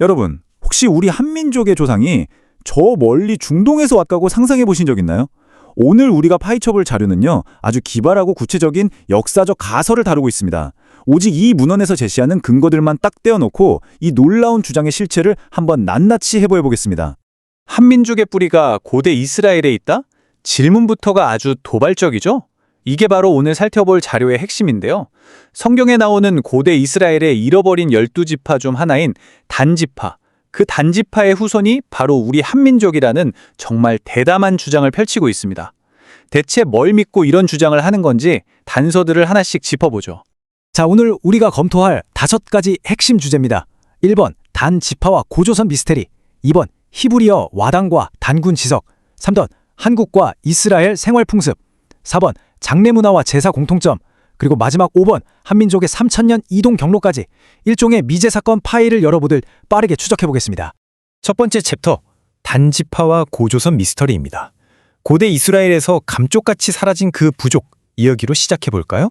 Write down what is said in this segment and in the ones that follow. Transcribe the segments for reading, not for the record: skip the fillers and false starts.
여러분, 혹시 우리 한민족의 조상이 저 멀리 중동에서 왔다고 상상해 보신 적 있나요? 오늘 우리가 파헤쳐볼 자료는요, 아주 기발하고 구체적인 역사적 가설을 다루고 있습니다. 오직 이 문헌에서 제시하는 근거들만 딱 떼어놓고 이 놀라운 주장의 실체를 한번 낱낱이 해보겠습니다. 한민족의 뿌리가 고대 이스라엘에 있다? 질문부터가 아주 도발적이죠? 이게 바로 오늘 살펴볼 자료의 핵심인데요. 성경에 나오는 고대 이스라엘의 잃어버린 12지파 중 하나인 단지파, 그 단지파의 후손이 바로 우리 한민족이라는 정말 대담한 주장을 펼치고 있습니다. 대체 뭘 믿고 이런 주장을 하는 건지 단서들을 하나씩 짚어보죠. 자, 오늘 우리가 검토할 5가지 핵심 주제입니다. 1번, 단지파와 고조선 미스테리. 2번, 히브리어 와당과 단군 지석. 3번, 한국과 이스라엘 생활 풍습. 4번, 장례 문화와 제사 공통점. 그리고 마지막 5번, 한민족의 3000년 이동 경로까지 일종의 미제 사건 파일을 여러분들 빠르게 추적해보겠습니다. 첫 번째 챕터, 단지파와 고조선 미스터리입니다. 고대 이스라엘에서 감쪽같이 사라진 그 부족, 이야기로 시작해볼까요?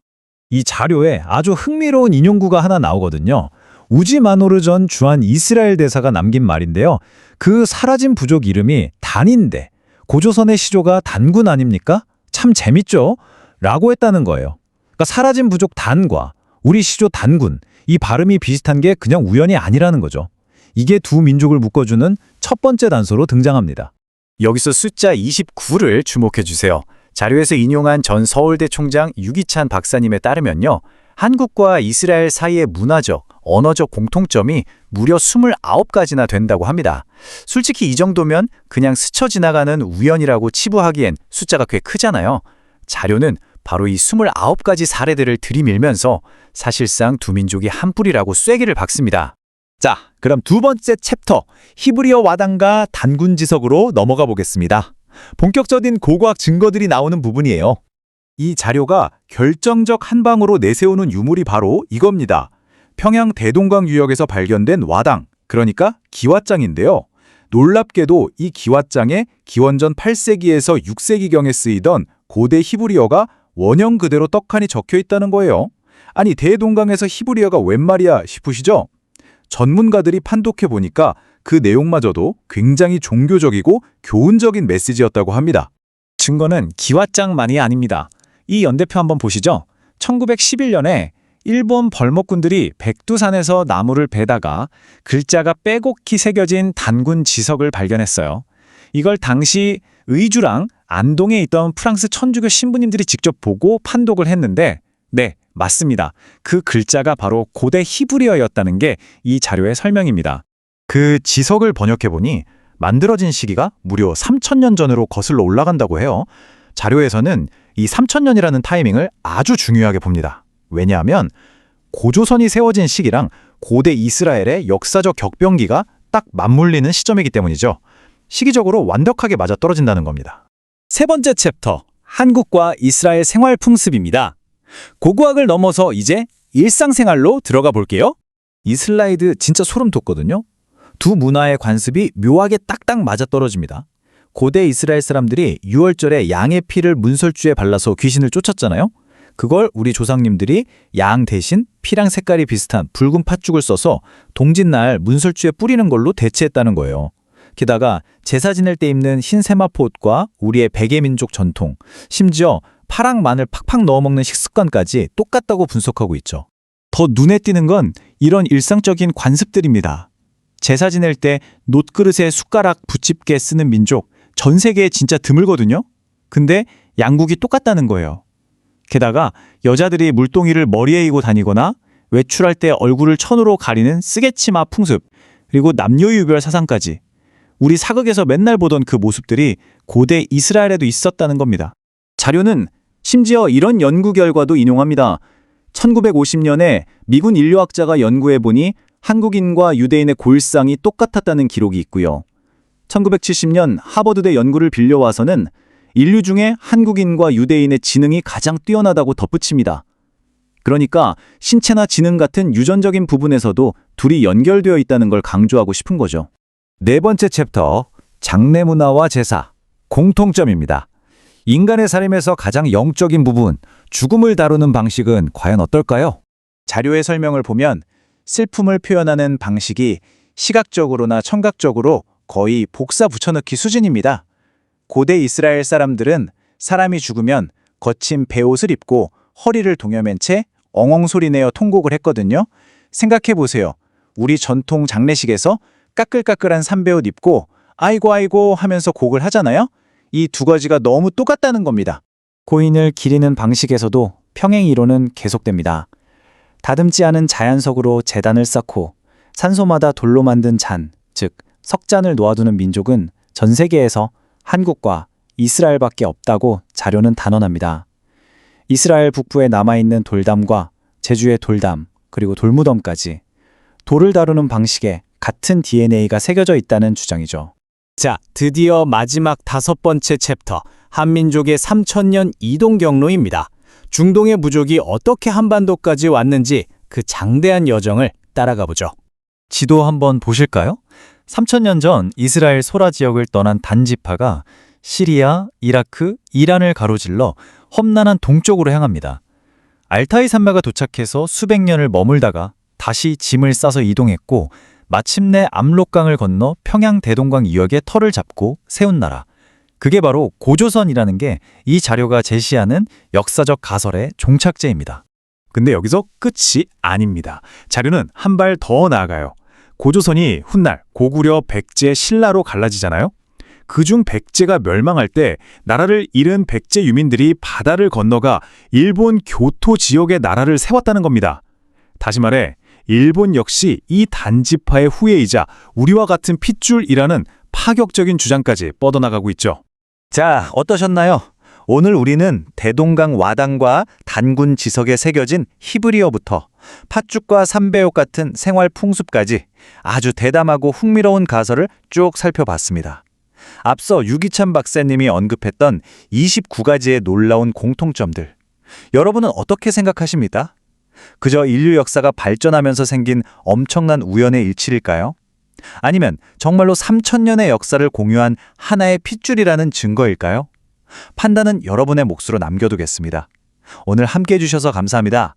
이 자료에 아주 흥미로운 인용구가 하나 나오거든요. 우지 마노르 전 주한 이스라엘 대사가 남긴 말인데요. 그 사라진 부족 이름이 단인데 고조선의 시조가 단군 아닙니까? 참 재밌죠? 라고 했다는 거예요. 그러니까 사라진 부족 단과 우리 시조 단군, 이 발음이 비슷한 게 그냥 우연이 아니라는 거죠. 이게 두 민족을 묶어주는 첫 번째 단서로 등장합니다. 여기서 숫자 29를 주목해 주세요. 자료에서 인용한 전 서울대 총장 유기찬 박사님에 따르면요, 한국과 이스라엘 사이의 문화적, 언어적 공통점이 무려 29가지나 된다고 합니다. 솔직히 이 정도면 그냥 스쳐 지나가는 우연이라고 치부하기엔 숫자가 꽤 크잖아요. 자료는 바로 이 29가지 사례들을 들이밀면서 사실상 두 민족이 한 뿌리라고 쐐기를 박습니다. 자, 그럼 두 번째 챕터, 히브리어 와당과 단군 지석으로 넘어가 보겠습니다. 본격적인 고고학 증거들이 나오는 부분이에요. 이 자료가 결정적 한 방으로 내세우는 유물이 바로 이겁니다. 평양 대동강 유역에서 발견된 와당, 그러니까 기왓장인데요. 놀랍게도 이 기왓장에 기원전 8세기에서 6세기경에 쓰이던 고대 히브리어가 원형 그대로 떡하니 적혀 있다는 거예요. 아니, 대동강에서 히브리어가 웬 말이야 싶으시죠? 전문가들이 판독해 보니까 그 내용마저도 굉장히 종교적이고 교훈적인 메시지였다고 합니다. 증거는 기왓장만이 아닙니다. 이 연대표 한번 보시죠. 1911년에 일본 벌목군들이 백두산에서 나무를 베다가 글자가 빼곡히 새겨진 단군 지석을 발견했어요. 이걸 당시 의주랑 안동에 있던 프랑스 천주교 신부님들이 직접 보고 판독을 했는데, 네, 맞습니다. 그 글자가 바로 고대 히브리어였다는 게 이 자료의 설명입니다. 그 지석을 번역해보니 만들어진 시기가 무려 3000년 전으로 거슬러 올라간다고 해요. 자료에서는 이 3000년이라는 타이밍을 아주 중요하게 봅니다. 왜냐하면 고조선이 세워진 시기랑 고대 이스라엘의 역사적 격변기가 딱 맞물리는 시점이기 때문이죠. 시기적으로 완벽하게 맞아떨어진다는 겁니다. 세 번째 챕터, 한국과 이스라엘 생활 풍습입니다. 고고학을 넘어서 이제 일상생활로 들어가 볼게요. 이 슬라이드 진짜 소름 돋거든요. 두 문화의 관습이 묘하게 딱딱 맞아떨어집니다. 고대 이스라엘 사람들이 유월절에 양의 피를 문설주에 발라서 귀신을 쫓았잖아요. 그걸 우리 조상님들이 양 대신 피랑 색깔이 비슷한 붉은 팥죽을 써서 동짓날 문설주에 뿌리는 걸로 대체했다는 거예요. 게다가 제사 지낼 때 입는 흰 세마포 옷과 우리의 백예민족 전통, 심지어 파랑 마늘 팍팍 넣어 먹는 식습관까지 똑같다고 분석하고 있죠. 더 눈에 띄는 건 이런 일상적인 관습들입니다. 제사 지낼 때 놋그릇에 숟가락 붙집게 쓰는 민족, 전 세계에 진짜 드물거든요. 근데 양국이 똑같다는 거예요. 게다가 여자들이 물동이를 머리에 이고 다니거나 외출할 때 얼굴을 천으로 가리는 쓰개치마 풍습, 그리고 남녀유별 사상까지 우리 사극에서 맨날 보던 그 모습들이 고대 이스라엘에도 있었다는 겁니다. 자료는 심지어 이런 연구 결과도 인용합니다. 1950년에 미군 인류학자가 연구해보니 한국인과 유대인의 골상이 똑같았다는 기록이 있고요. 1970년 하버드대 연구를 빌려와서는 인류 중에 한국인과 유대인의 지능이 가장 뛰어나다고 덧붙입니다. 그러니까 신체나 지능 같은 유전적인 부분에서도 둘이 연결되어 있다는 걸 강조하고 싶은 거죠. 네 번째 챕터, 장례 문화와 제사, 공통점입니다. 인간의 삶에서 가장 영적인 부분, 죽음을 다루는 방식은 과연 어떨까요? 자료의 설명을 보면 슬픔을 표현하는 방식이 시각적으로나 청각적으로 거의 복사 붙여넣기 수준입니다. 고대 이스라엘 사람들은 사람이 죽으면 거친 베옷을 입고 허리를 동여맨 채 엉엉 소리내어 통곡을 했거든요. 생각해 보세요. 우리 전통 장례식에서 까끌까끌한 삼베옷 입고 아이고 아이고 하면서 곡을 하잖아요. 이 두 가지가 너무 똑같다는 겁니다. 고인을 기리는 방식에서도 평행 이론은 계속됩니다. 다듬지 않은 자연석으로 재단을 쌓고 산소마다 돌로 만든 잔, 즉 석잔을 놓아두는 민족은 전 세계에서 한국과 이스라엘밖에 없다고 자료는 단언합니다. 이스라엘 북부에 남아있는 돌담과 제주의 돌담, 그리고 돌무덤까지 돌을 다루는 방식에 같은 DNA가 새겨져 있다는 주장이죠. 자, 드디어 마지막 5번째 챕터, 한민족의 3000년 이동 경로입니다. 중동의 부족이 어떻게 한반도까지 왔는지 그 장대한 여정을 따라가 보죠. 지도 한번 보실까요? 3000년 전 이스라엘 소라 지역을 떠난 단지파가 시리아, 이라크, 이란을 가로질러 험난한 동쪽으로 향합니다. 알타이 산맥에 도착해서 수백 년을 머물다가 다시 짐을 싸서 이동했고 마침내 압록강을 건너 평양 대동강 이역에 터를 잡고 세운 나라. 그게 바로 고조선이라는 게 이 자료가 제시하는 역사적 가설의 종착지입니다. 근데 여기서 끝이 아닙니다. 자료는 한 발 더 나아가요. 고조선이 훗날 고구려, 백제, 신라로 갈라지잖아요. 그중 백제가 멸망할 때 나라를 잃은 백제 유민들이 바다를 건너가 일본 교토 지역의 나라를 세웠다는 겁니다. 다시 말해 일본 역시 이 단지파의 후예이자 우리와 같은 핏줄이라는 파격적인 주장까지 뻗어나가고 있죠. 자, 어떠셨나요? 오늘 우리는 대동강 와당과 단군 지석에 새겨진 히브리어부터 팥죽과 삼배옥 같은 생활 풍습까지 아주 대담하고 흥미로운 가설을 쭉 살펴봤습니다. 앞서 유기찬 박사님이 언급했던 29가지의 놀라운 공통점들. 여러분은 어떻게 생각하십니까? 그저 인류 역사가 발전하면서 생긴 엄청난 우연의 일치일까요? 아니면 정말로 3000년의 역사를 공유한 하나의 핏줄이라는 증거일까요? 판단은 여러분의 몫으로 남겨두겠습니다. 오늘 함께해 주셔서 감사합니다.